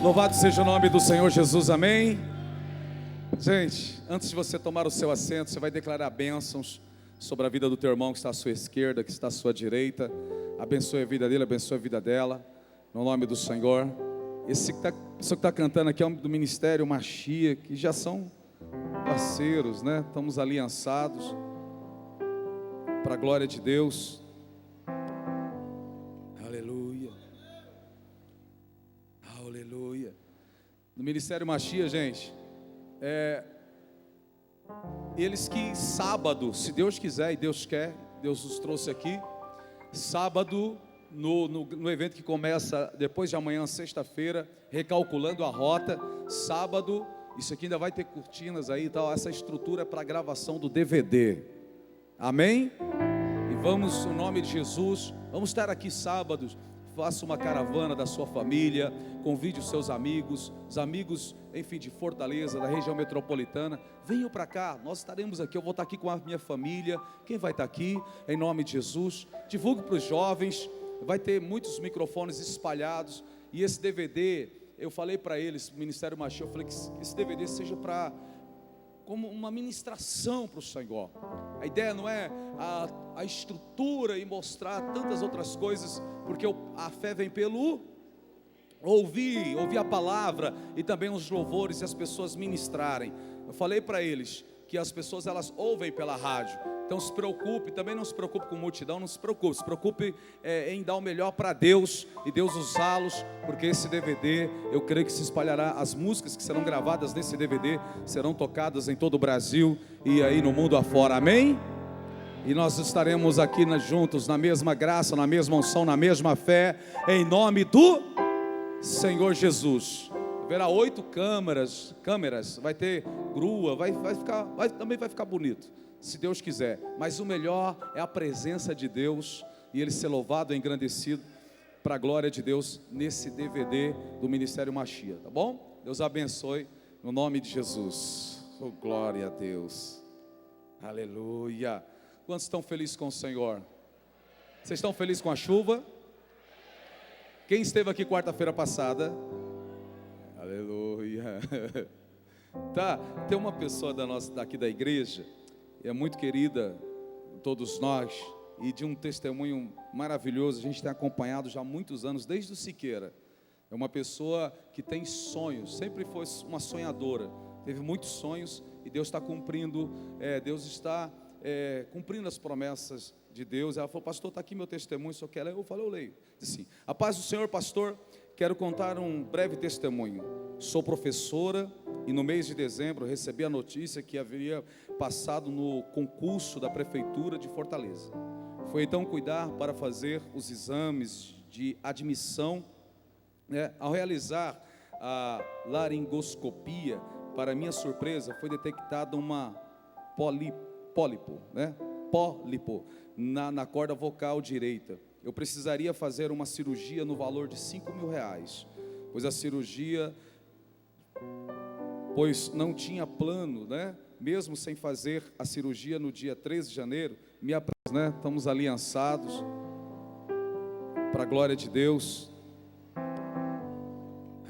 Louvado seja o nome do Senhor Jesus, amém? Gente, antes de você tomar o seu assento, você vai declarar bênçãos sobre a vida do teu irmão que está à sua esquerda, que está à sua direita. Abençoe a vida dele, abençoe a vida dela, no nome do Senhor. Pessoa que está cantando aqui é do Ministério Machia, que já são parceiros, né? Estamos aliançados, para a glória de Deus. Aleluia. Aleluia. No Ministério Machia, gente, eles que sábado, se Deus quiser e Deus quer, Deus nos trouxe aqui, sábado, no evento que começa depois de amanhã, sexta-feira, recalculando a rota, sábado, isso aqui ainda vai ter cortinas aí e tal, essa estrutura é para a gravação do DVD, amém? E vamos, no nome de Jesus, vamos estar aqui sábados. Faça uma caravana da sua família, convide os seus amigos, os amigos, enfim, de Fortaleza, da região metropolitana, venham para cá, nós estaremos aqui, eu vou estar aqui com a minha família, quem vai estar aqui, em nome de Jesus, divulgue para os jovens, vai ter muitos microfones espalhados, e esse DVD, eu falei para eles, Ministério Machia, eu falei que esse DVD seja como uma ministração para o Senhor. A ideia não é a estrutura e mostrar tantas outras coisas, porque a fé vem pelo ouvir a palavra e também os louvores e as pessoas ministrarem. Eu falei para eles que as pessoas elas ouvem pela rádio, então se preocupe, também não se preocupe com multidão, não se preocupe em dar o melhor para Deus e Deus usá-los, porque esse DVD, eu creio que se espalhará, as músicas que serão gravadas nesse DVD serão tocadas em todo o Brasil e aí no mundo afora, amém? E nós estaremos aqui juntos na mesma graça, na mesma unção, na mesma fé, em nome do Senhor Jesus. Haverá 8 câmeras, vai ter grua, também vai ficar bonito, se Deus quiser. Mas o melhor é a presença de Deus e Ele ser louvado e engrandecido para a glória de Deus nesse DVD do Ministério Machia, tá bom? Deus abençoe no nome de Jesus. Oh, glória a Deus. Aleluia. Quantos estão felizes com o Senhor? Vocês estão felizes com a chuva? Quem esteve aqui quarta-feira passada? Aleluia. Tá, tem uma pessoa daqui da igreja, é muito querida, todos nós, e de um testemunho maravilhoso, a gente tem acompanhado já há muitos anos, desde o Siqueira. É uma pessoa que tem sonhos, sempre foi uma sonhadora, teve muitos sonhos e Deus está cumprindo, Deus está cumprindo as promessas de Deus. Ela falou: pastor, está aqui meu testemunho, só quer ler? Eu falei: eu leio. Disse assim: a paz do Senhor, pastor, quero contar um breve testemunho. Sou professora e no mês de dezembro recebi a notícia que haveria passado no concurso da prefeitura de Fortaleza. Foi então cuidar para fazer os exames de admissão, ao realizar a laringoscopia, para minha surpresa, foi detectada uma pólipo na corda vocal direita. Eu precisaria fazer uma cirurgia no valor de R$5.000, pois não tinha plano, mesmo sem fazer a cirurgia no dia 13 de janeiro, estamos aliançados, para a glória de Deus.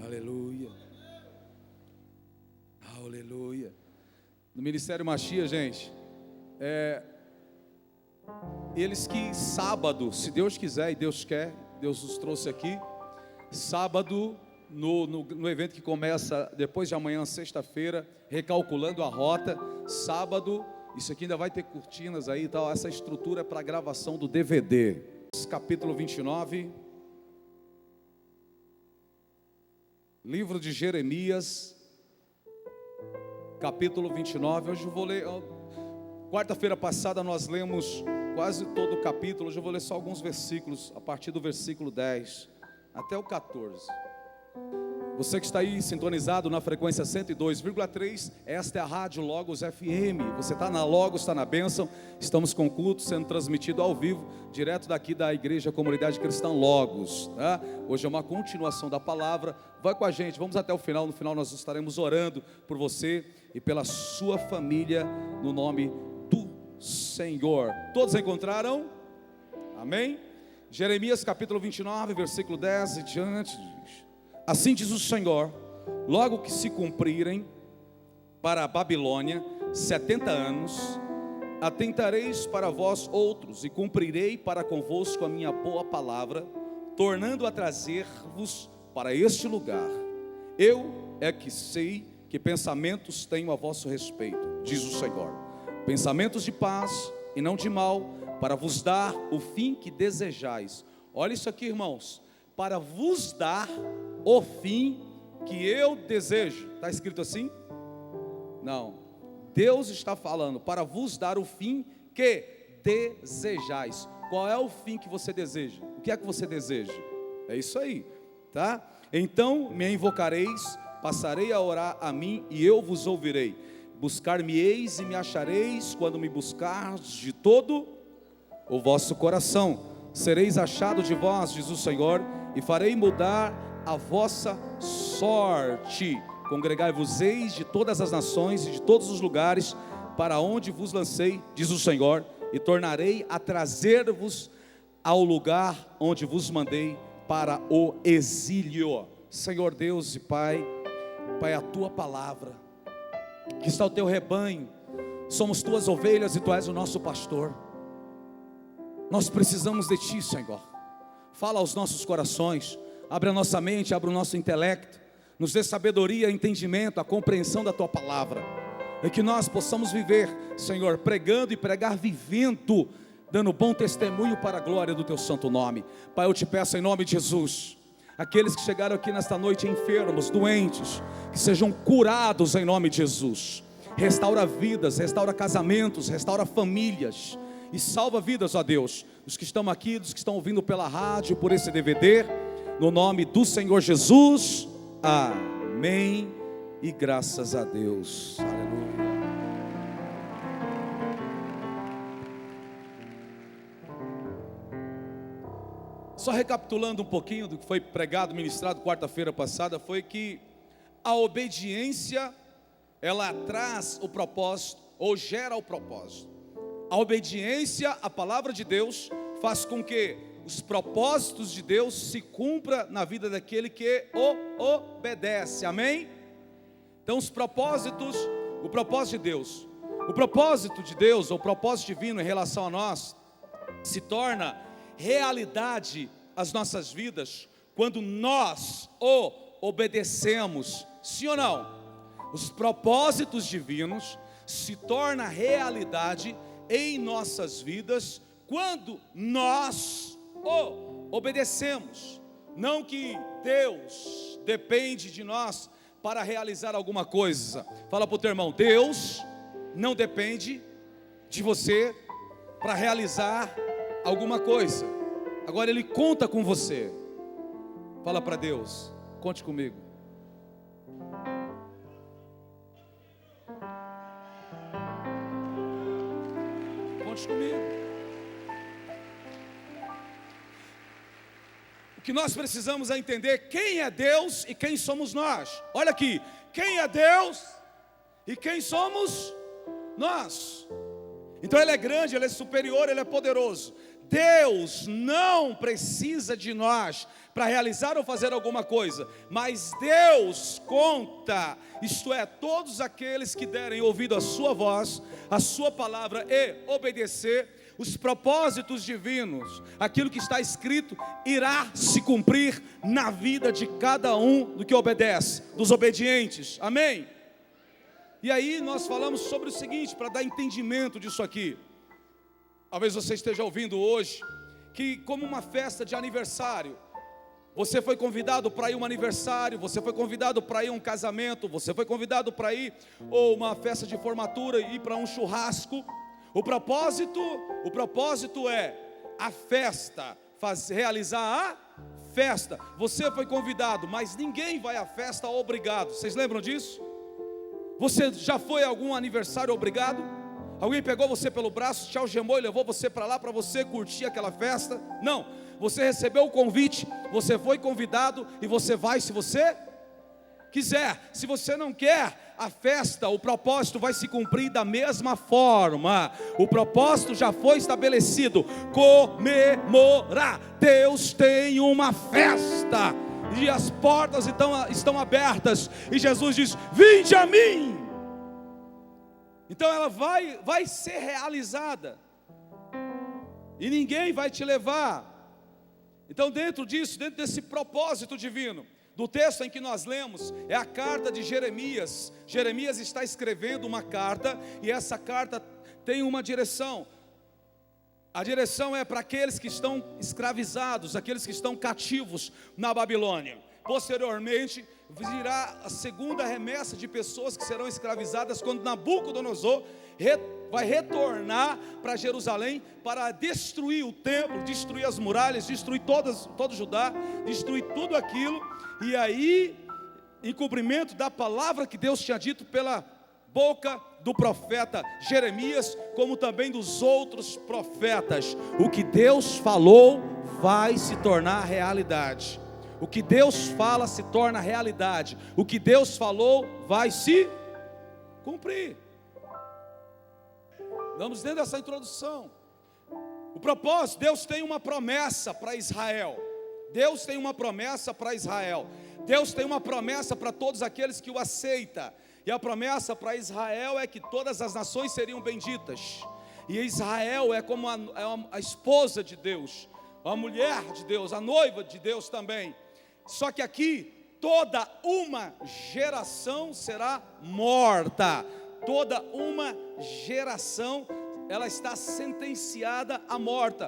Aleluia, aleluia. No Ministério Machia, gente, eles que sábado, se Deus quiser e Deus quer, Deus nos trouxe aqui, sábado, no evento que começa depois de amanhã, sexta-feira, recalculando a rota, sábado, isso aqui ainda vai ter cortinas aí e tal, essa estrutura é para a gravação do DVD. Capítulo 29, livro de Jeremias, capítulo 29, hoje eu vou ler, quarta-feira passada nós lemos quase todo o capítulo, hoje eu vou ler só alguns versículos, a partir do versículo 10 até o 14. Você que está aí sintonizado na frequência 102,3, esta é a Rádio Logos FM, você está na Logos, está na bênção, estamos com o culto sendo transmitido ao vivo, direto daqui da Igreja Comunidade Cristã Logos, tá? Hoje é uma continuação da palavra, vai com a gente, vamos até o final, no final nós estaremos orando por você e pela sua família, no nome do Senhor. Todos encontraram? Amém? Jeremias capítulo 29, versículo 10 e diante diz: Assim diz o Senhor: logo que se cumprirem para a Babilônia 70 anos, atentareis para vós outros, e cumprirei para convosco a minha boa palavra, tornando a trazer-vos para este lugar. Eu é que sei que pensamentos tenho a vosso respeito, diz o Senhor, pensamentos de paz e não de mal, para vos dar o fim que desejais. Olha isso aqui, irmãos, para vos dar o fim que eu desejo. Está escrito assim? Não, Deus está falando para vos dar o fim que desejais. Qual é o fim que você deseja? O que é que você deseja? É isso aí, tá? Então me invocareis, passarei a orar a mim e eu vos ouvirei. Buscar-me-eis e me achareis quando me buscardes de todo o vosso coração. Sereis achado de vós, diz o Senhor, e farei mudar a vossa sorte. Congregai-vos-eis de todas as nações e de todos os lugares para onde vos lancei, diz o Senhor, e tornarei a trazer-vos ao lugar onde vos mandei para o exílio. Senhor Deus e Pai, Pai, a tua palavra, que está o teu rebanho, somos tuas ovelhas e tu és o nosso pastor. Nós precisamos de ti, Senhor. Fala aos nossos corações, abre a nossa mente, abre o nosso intelecto, nos dê sabedoria, entendimento, a compreensão da tua palavra, e que nós possamos viver, Senhor, pregando e pregar vivendo, dando bom testemunho para a glória do teu santo nome. Pai, eu te peço em nome de Jesus, aqueles que chegaram aqui nesta noite enfermos, doentes, que sejam curados em nome de Jesus. Restaura vidas, restaura casamentos, restaura famílias e salva vidas, ó Deus, dos que estão aqui, dos que estão ouvindo pela rádio, por esse DVD, no nome do Senhor Jesus. Amém e graças a Deus. Aleluia. Só recapitulando um pouquinho do que foi pregado, ministrado quarta-feira passada, foi que a obediência, ela traz o propósito, ou gera o propósito. A obediência à palavra de Deus faz com que os propósitos de Deus se cumpram na vida daquele que o obedece, amém? Então os propósitos, o propósito de Deus, o propósito de Deus, ou o propósito divino em relação a nós, se torna realidade as nossas vidas quando nós o obedecemos, sim ou não? Os propósitos divinos se tornam realidade em nossas vidas quando nós o obedecemos. Não que Deus depende de nós para realizar alguma coisa. Fala para o teu irmão, Deus não depende de você para realizar alguma coisa. Agora Ele conta com você. Fala para Deus, conte comigo. Conte comigo. O que nós precisamos é entender quem é Deus e quem somos nós. Olha aqui, quem é Deus e quem somos nós. Então Ele é grande, Ele é superior, Ele é poderoso. Deus não precisa de nós para realizar ou fazer alguma coisa, mas Deus conta, isto é, todos aqueles que derem ouvido à sua voz, à sua palavra e obedecer, os propósitos divinos, aquilo que está escrito, irá se cumprir na vida de cada um do que obedece, dos obedientes, amém? E aí nós falamos sobre o seguinte, para dar entendimento disso aqui. Talvez você esteja ouvindo hoje, que como uma festa de aniversário, você foi convidado para ir a um aniversário, você foi convidado para ir a um casamento, você foi convidado para ir ou uma festa de formatura, ir para um churrasco. O propósito é a festa, realizar a festa. Você foi convidado, mas ninguém vai à festa obrigado. Vocês lembram disso? Você já foi a algum aniversário obrigado? Alguém pegou você pelo braço, te algemou e levou você para lá para você curtir aquela festa? Não, você recebeu o convite, você foi convidado e você vai se você quiser. Se você não quer, a festa, o propósito vai se cumprir da mesma forma. O propósito já foi estabelecido, comemorar. Deus tem uma festa e as portas estão abertas, e Jesus diz: vinde a mim. Então ela vai ser realizada, e ninguém vai te levar. Então dentro desse propósito divino, do texto em que nós lemos, é a carta de Jeremias. Jeremias está escrevendo uma carta, e essa carta tem uma direção. A direção é para aqueles que estão escravizados, aqueles que estão cativos na Babilônia. Posteriormente virá a segunda remessa de pessoas que serão escravizadas, quando Nabucodonosor vai retornar para Jerusalém para destruir o templo, destruir as muralhas, destruir todo Judá, destruir tudo aquilo. E aí, em cumprimento da palavra que Deus tinha dito pela boca do profeta Jeremias, como também dos outros profetas, o que Deus falou vai se tornar realidade. O que Deus fala se torna realidade. O que Deus falou vai se cumprir. Vamos dentro dessa introdução. O propósito, Deus tem uma promessa para Israel. Deus tem uma promessa para Israel. Deus tem uma promessa para todos aqueles que o aceitam. E a promessa para Israel é que todas as nações seriam benditas. E Israel é como a esposa de Deus, a mulher de Deus, a noiva de Deus também. Só que aqui, toda uma geração será morta. Toda uma geração, ela está sentenciada à morte.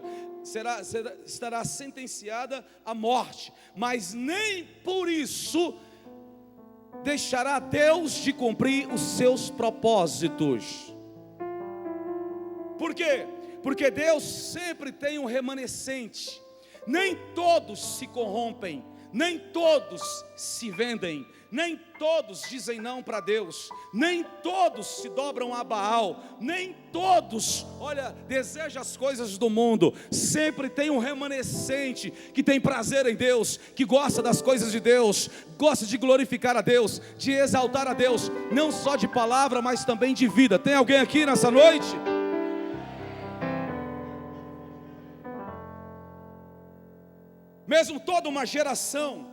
Estará sentenciada à morte. Mas nem por isso deixará Deus de cumprir os seus propósitos. Por quê? Porque Deus sempre tem um remanescente. Nem todos se corrompem, nem todos se vendem, nem todos dizem não para Deus, nem todos se dobram a Baal, nem todos, desejam as coisas do mundo. Sempre tem um remanescente que tem prazer em Deus, que gosta das coisas de Deus, gosta de glorificar a Deus, de exaltar a Deus, não só de palavra, mas também de vida. Tem alguém aqui nessa noite? Mesmo toda uma geração,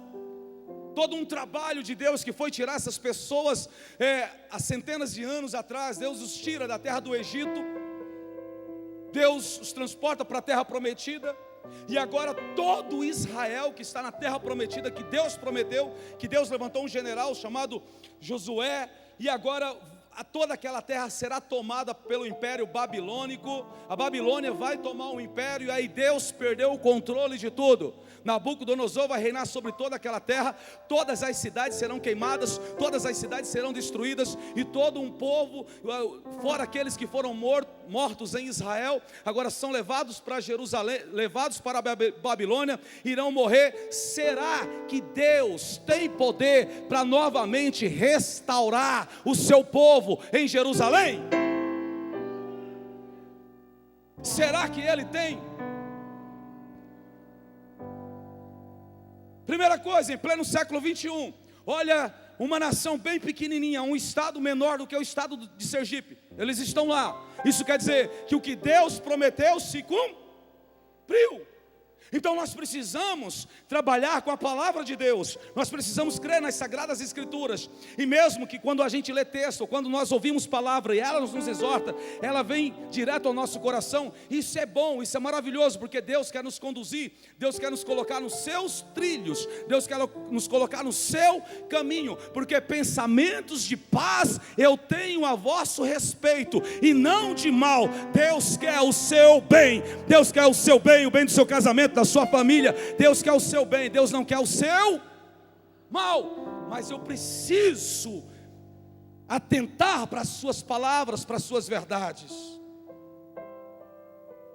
todo um trabalho de Deus que foi tirar essas pessoas há centenas de anos atrás. Deus os tira da terra do Egito, Deus os transporta para a terra prometida. E agora todo Israel que está na terra prometida, que Deus prometeu, que Deus levantou um general chamado Josué, e agora toda aquela terra será tomada pelo império babilônico. A Babilônia vai tomar o império, e aí Deus perdeu o controle de tudo. Nabucodonosor vai reinar sobre toda aquela terra. Todas as cidades serão queimadas, todas as cidades serão destruídas, e todo um povo, fora aqueles que foram mortos em Israel, agora são levados para Jerusalém, levados para a Babilônia, irão morrer. Será que Deus tem poder para novamente restaurar o seu povo em Jerusalém? Será que Ele tem? Primeira coisa, em pleno século 21, olha, uma nação bem pequenininha, um estado menor do que o estado de Sergipe, eles estão lá. Isso quer dizer que o que Deus prometeu se cumpriu. Então nós precisamos trabalhar com a palavra de Deus, nós precisamos crer nas Sagradas Escrituras. E mesmo que quando a gente lê texto, quando nós ouvimos palavra e ela nos exorta, ela vem direto ao nosso coração. Isso é bom, isso é maravilhoso, porque Deus quer nos conduzir, Deus quer nos colocar nos seus trilhos, Deus quer nos colocar no seu caminho. Porque pensamentos de paz eu tenho a vosso respeito, e não de mal. Deus quer o seu bem, Deus quer o seu bem, o bem do seu casamento, da sua família. Deus quer o seu bem, Deus não quer o seu mal. Mas eu preciso atentar para as suas palavras, para as suas verdades.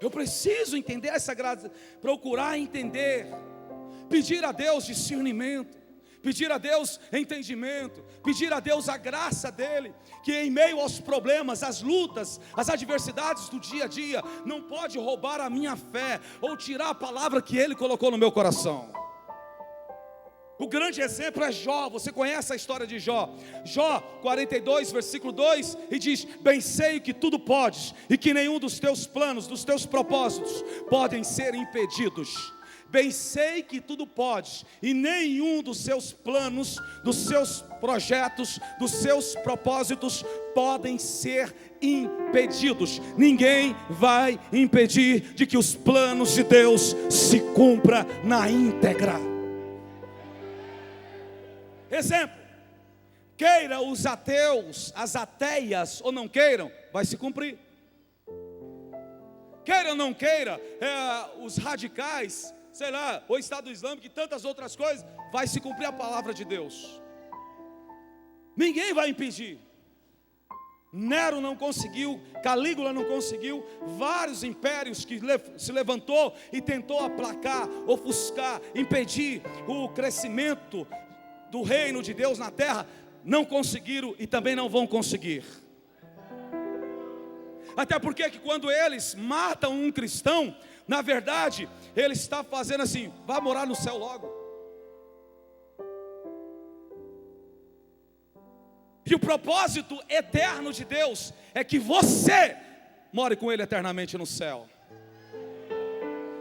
Eu preciso entender essa graça, procurar entender, pedir a Deus discernimento, pedir a Deus entendimento, pedir a Deus a graça dEle, que em meio aos problemas, às lutas, às adversidades do dia a dia, não pode roubar a minha fé, ou tirar a palavra que Ele colocou no meu coração. O grande exemplo é Jó. Você conhece a história de Jó? Jó 42, versículo 2, e diz: bem sei que tudo podes, e que nenhum dos teus planos, dos teus propósitos podem ser impedidos. Bem sei que tudo podes, e nenhum dos seus planos, dos seus projetos, dos seus propósitos podem ser impedidos. Ninguém vai impedir de que os planos de Deus se cumpra na íntegra. Exemplo: queira os ateus, as ateias ou não queiram, vai se cumprir. Queira ou não queira, os radicais, sei lá, o Estado Islâmico e tantas outras coisas, vai se cumprir a palavra de Deus. Ninguém vai impedir. Nero não conseguiu, Calígula não conseguiu, vários impérios que se levantou e tentou aplacar, ofuscar, impedir o crescimento do reino de Deus na terra, não conseguiram e também não vão conseguir. Até porque que quando eles matam um cristão, na verdade, ele está fazendo assim: vá morar no céu logo. E o propósito eterno de Deus é que você more com Ele eternamente no céu.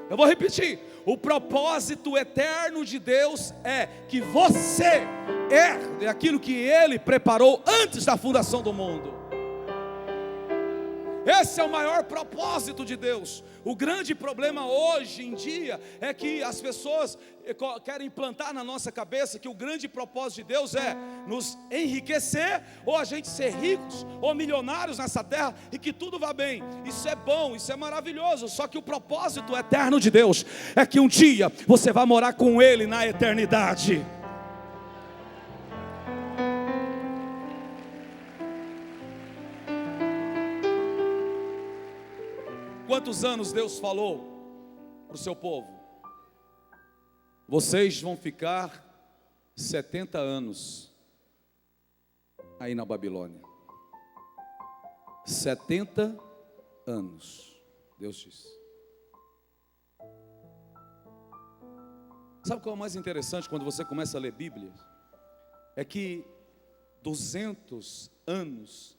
Eu vou repetir: o propósito eterno de Deus é que você herde aquilo que Ele preparou antes da fundação do mundo. Esse é o maior propósito de Deus. O grande problema hoje em dia é que as pessoas querem implantar na nossa cabeça que o grande propósito de Deus é nos enriquecer, ou a gente ser ricos ou milionários nessa terra e que tudo vá bem. Isso é bom, isso é maravilhoso. Só que o propósito eterno de Deus é que um dia você vai morar com Ele na eternidade. Quantos anos Deus falou para o seu povo? Vocês vão ficar 70 anos aí na Babilônia. 70 anos, Deus disse. Sabe qual é o mais interessante quando você começa a ler Bíblia? É que 200 anos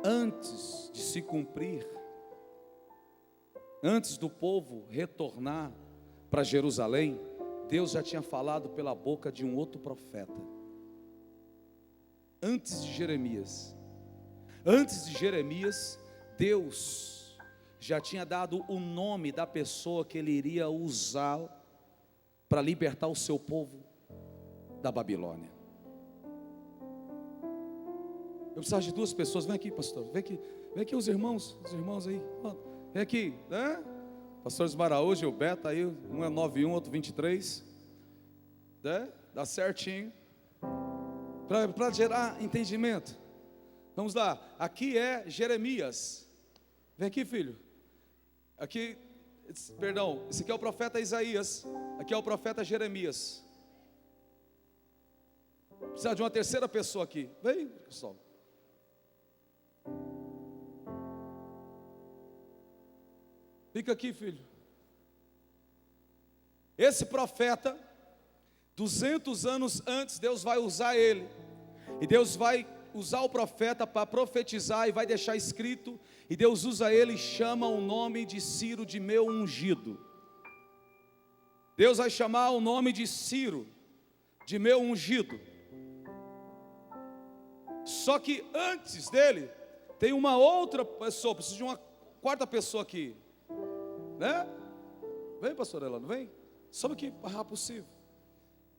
antes de se cumprir, antes do povo retornar para Jerusalém, Deus já tinha falado pela boca de um outro profeta. Antes de Jeremias, Deus já tinha dado o nome da pessoa que Ele iria usar para libertar o seu povo da Babilônia. Eu precisava de duas pessoas. Vem aqui, pastor, vem aqui os irmãos aí, vem aqui, né? Pastor Esmaraújo, Gilberto aí, um é 91, outro 23, né? Dá certinho, para gerar entendimento. Vamos lá, aqui é Jeremias, vem aqui, filho, aqui, perdão, esse aqui é o profeta Isaías, aqui é o profeta Jeremias. Precisa de uma terceira pessoa aqui, vem pessoal. Fica aqui, filho. Esse profeta, 200 anos antes, Deus vai usar ele. E Deus vai usar o profeta para profetizar e vai deixar escrito. E Deus usa ele e chama o nome de Ciro de meu ungido. Deus vai chamar o nome de Ciro de meu ungido. Só que antes dele, tem uma outra pessoa, preciso de uma quarta pessoa aqui. Né? Vem, pastor Elano, vem. Sobe aqui, o mais rápido possível.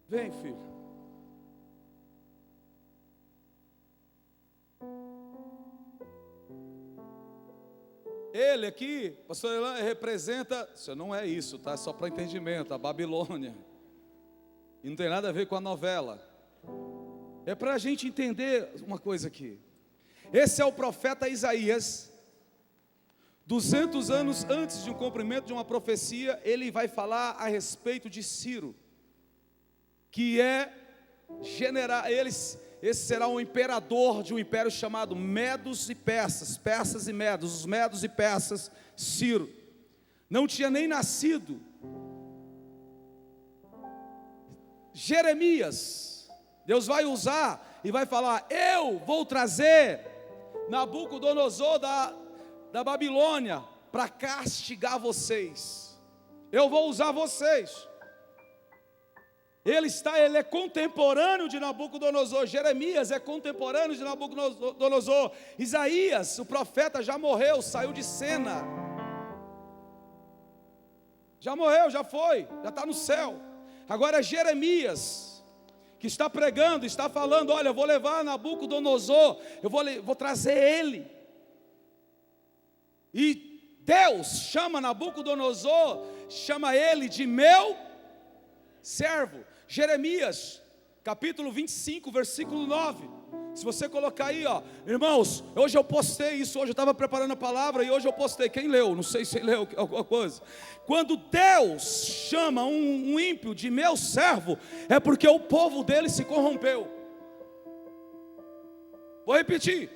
Vem, filho. Ele aqui, pastor Elano, representa, isso não é isso, tá? É só para entendimento, a Babilônia. E não tem nada a ver com a novela. É para a gente entender uma coisa aqui. Esse é o profeta Isaías. 200 anos antes de um cumprimento de uma profecia, ele vai falar a respeito de Ciro, que é esse será um imperador de um império chamado Medos e Persas, Persas e Medos, os Medos e Persas, Ciro, não tinha nem nascido. Jeremias, Deus vai usar e vai falar: eu vou trazer Nabucodonosor da Babilônia para castigar vocês. Eu vou usar vocês. Ele é contemporâneo de Nabucodonosor. Jeremias é contemporâneo de Nabucodonosor. Isaías, o profeta, já morreu, saiu de cena. Já morreu, já foi, já está no céu. Agora é Jeremias que está pregando, está falando: olha, eu vou levar Nabucodonosor, eu vou trazer ele. E Deus chama Nabucodonosor, chama ele de meu servo. Jeremias, capítulo 25, versículo 9. Se você colocar aí, ó, irmãos, hoje eu postei isso, hoje eu estava preparando a palavra e hoje eu postei. Quem leu? Não sei se leu alguma coisa. Quando Deus chama um ímpio de meu servo, é porque o povo dele se corrompeu. Vou repetir,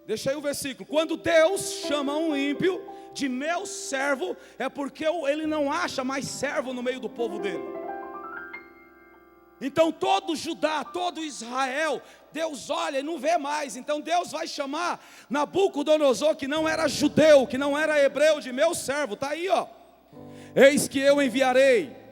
deixa aí o versículo. Quando Deus chama um ímpio de meu servo, é porque ele não acha mais servo no meio do povo dele. Então todo Judá, todo Israel, Deus olha e não vê mais. Então Deus vai chamar Nabucodonosor, que não era judeu, que não era hebreu, de meu servo. Está aí, ó. Eis que eu enviarei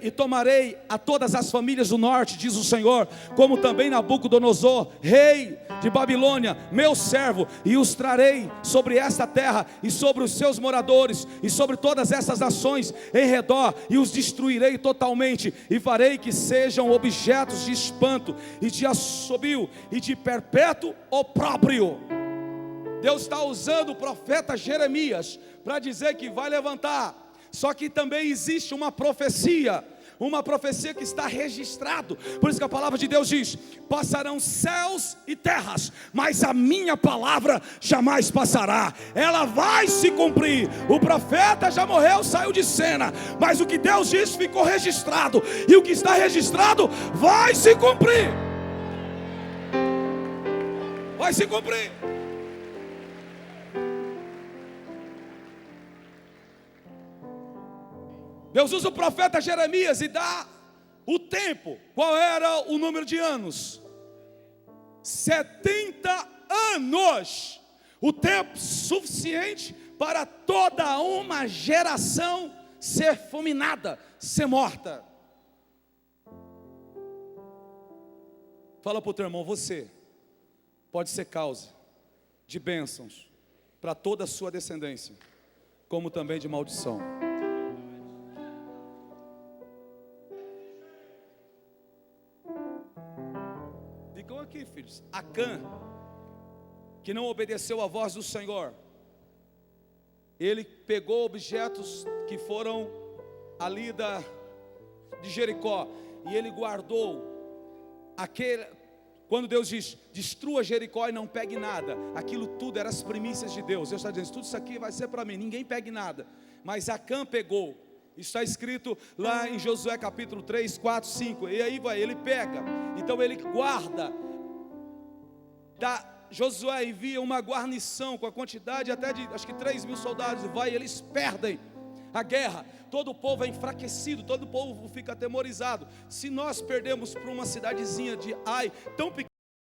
e tomarei a todas as famílias do norte, diz o Senhor, como também Nabucodonosor, rei de Babilônia, meu servo, e os trarei sobre esta terra e sobre os seus moradores e sobre todas essas nações em redor, e os destruirei totalmente, e farei que sejam objetos de espanto e de assobio e de perpétuo opróbrio. Deus está usando o profeta Jeremias para dizer que vai levantar. Só que também existe uma profecia que está registrado. Por isso que a palavra de Deus diz: passarão céus e terras, mas a minha palavra jamais passará. Ela vai se cumprir. O profeta já morreu, saiu de cena, mas o que Deus diz ficou registrado, e o que está registrado vai se cumprir. Vai se cumprir. Deus usa o profeta Jeremias e dá o tempo. Qual era o número de anos? 70 anos. O tempo suficiente para toda uma geração ser fulminada, ser morta. Fala para o teu irmão: você pode ser causa de bênçãos para toda a sua descendência, como também de maldição. Aqui, filhos, Acã, que não obedeceu à voz do Senhor, ele pegou objetos que foram ali de Jericó, e ele guardou quando Deus diz: destrua Jericó e não pegue nada, aquilo tudo eram as primícias de Deus. Deus está dizendo: tudo isso aqui vai ser para mim, ninguém pegue nada. Mas Acã pegou. Está escrito lá em Josué capítulo 3, 4, 5. E aí ele pega. Então ele guarda. Josué envia uma guarnição com a quantidade até de, acho que 3.000 soldados. E eles perdem a guerra. Todo o povo é enfraquecido, todo o povo fica atemorizado. Se nós perdemos para uma cidadezinha de Ai, tão pequena,